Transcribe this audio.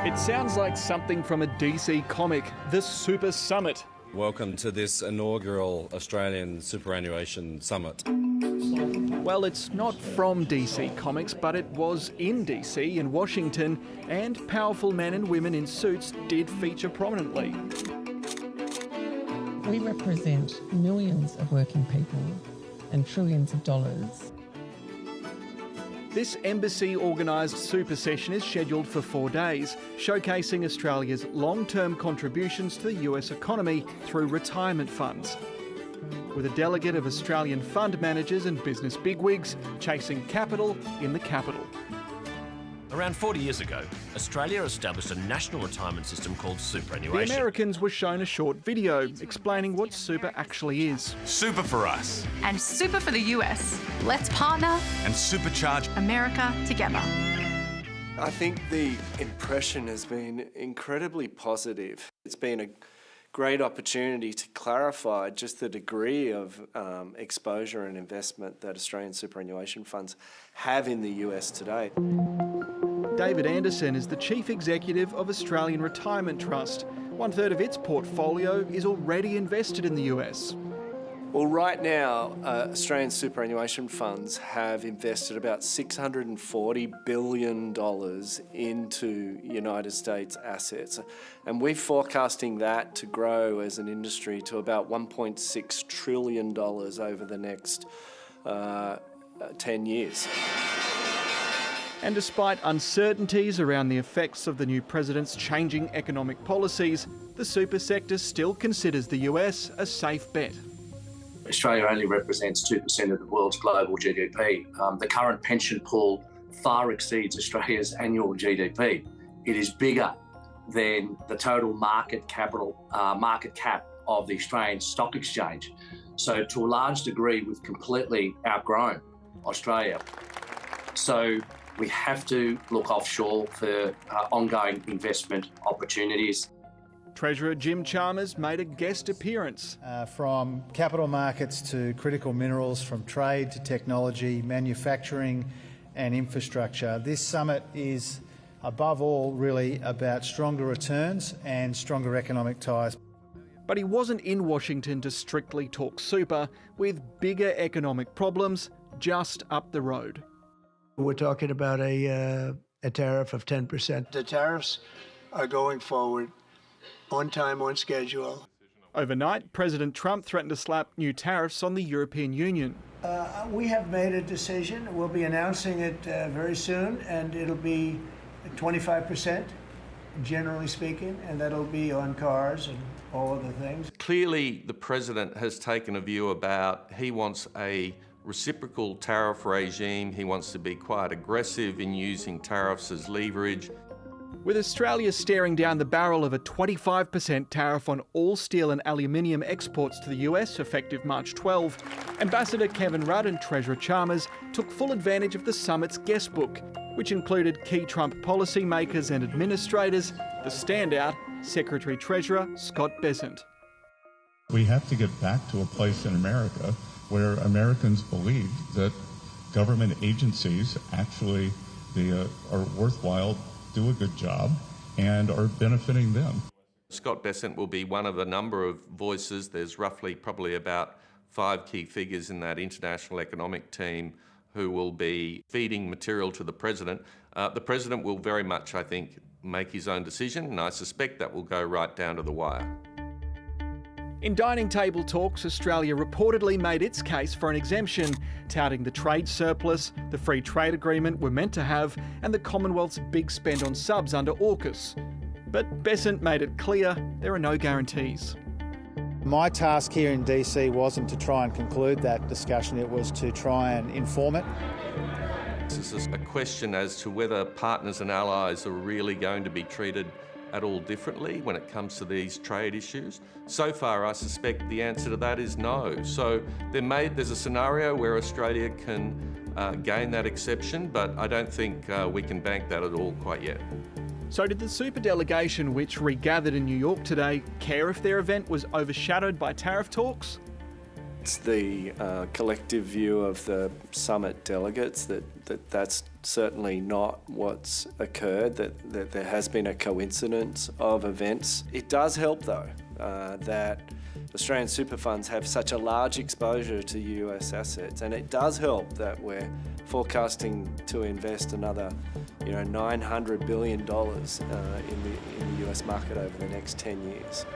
It sounds like something from a DC comic, the Super Summit. Welcome to this inaugural Australian Superannuation Summit. Well, it's not from DC Comics, but it was in DC, in Washington, and powerful men and women in suits did feature prominently. We represent millions of working people and trillions of dollars. This embassy-organised super session is scheduled for 4 days, showcasing Australia's long-term contributions to the US economy through retirement funds. With a delegate of Australian fund managers and business bigwigs chasing capital in the capital. Around 40 years ago, Australia established a national retirement system called superannuation. The Americans were shown a short video explaining what super actually is. Super for us. And super for the US. Let's partner and supercharge America together. I think the impression has been incredibly positive. It's been a great opportunity to clarify just the degree of exposure and investment that Australian superannuation funds have in the US today. David Anderson is the Chief Executive of Australian Retirement Trust. 1/3 of its portfolio is already invested in the US. Well, right now, Australian superannuation funds have invested about $640 billion into United States assets. And we're forecasting that to grow as an industry to about $1.6 trillion over the next 10 years. And despite uncertainties around the effects of the new president's changing economic policies, the super sector still considers the US a safe bet. Australia only represents 2% of the world's global GDP. The current pension pool far exceeds Australia's annual GDP. It is bigger than the total market cap of the Australian Stock Exchange. So to a large degree, we've completely outgrown Australia. So we have to look offshore for ongoing investment opportunities. Treasurer Jim Chalmers made a guest appearance. From capital markets to critical minerals, from trade to technology, manufacturing and infrastructure. This summit is, above all, really about stronger returns and stronger economic ties. But he wasn't in Washington to strictly talk super, with bigger economic problems just up the road. We're talking about a tariff of 10%. The tariffs are going forward on time, on schedule. Overnight, President Trump threatened to slap new tariffs on the European Union. We have made a decision. We'll be announcing it very soon, and it'll be 25%, generally speaking, and that'll be on cars and all other things. Clearly, the President has taken a view about he wants a reciprocal tariff regime. He wants to be quite aggressive in using tariffs as leverage. With Australia staring down the barrel of a 25% tariff on all steel and aluminium exports to the US effective March 12, Ambassador Kevin Rudd and Treasurer Chalmers took full advantage of the summit's guest book, which included key Trump policymakers and administrators, the standout, Secretary-Treasurer Scott Bessent. We have to get back to a place in America where Americans believe that government agencies actually are worthwhile, do a good job, and are benefiting them. Scott Bessent will be one of a number of voices. There's roughly probably about 5 key figures in that international economic team who will be feeding material to the President. The President will very much, I think, make his own decision, and I suspect that will go right down to the wire. In dining table talks, Australia reportedly made its case for an exemption, touting the trade surplus, the free trade agreement we're meant to have, and the Commonwealth's big spend on subs under AUKUS. But Bessent made it clear there are no guarantees. My task here in DC wasn't to try and conclude that discussion, it was to try and inform it. This is a question as to whether partners and allies are really going to be treated at all differently when it comes to these trade issues. So far, I suspect the answer to that is no. So there's a scenario where Australia can gain that exception, but I don't think we can bank that at all quite yet. So did the super delegation, which regathered in New York today, care if their event was overshadowed by tariff talks? It's the collective view of the summit delegates that's certainly not what's occurred, that there has been a coincidence of events. It does help, though, that Australian super funds have such a large exposure to US assets, and it does help that we're forecasting to invest another $900 billion in the US market over the next 10 years.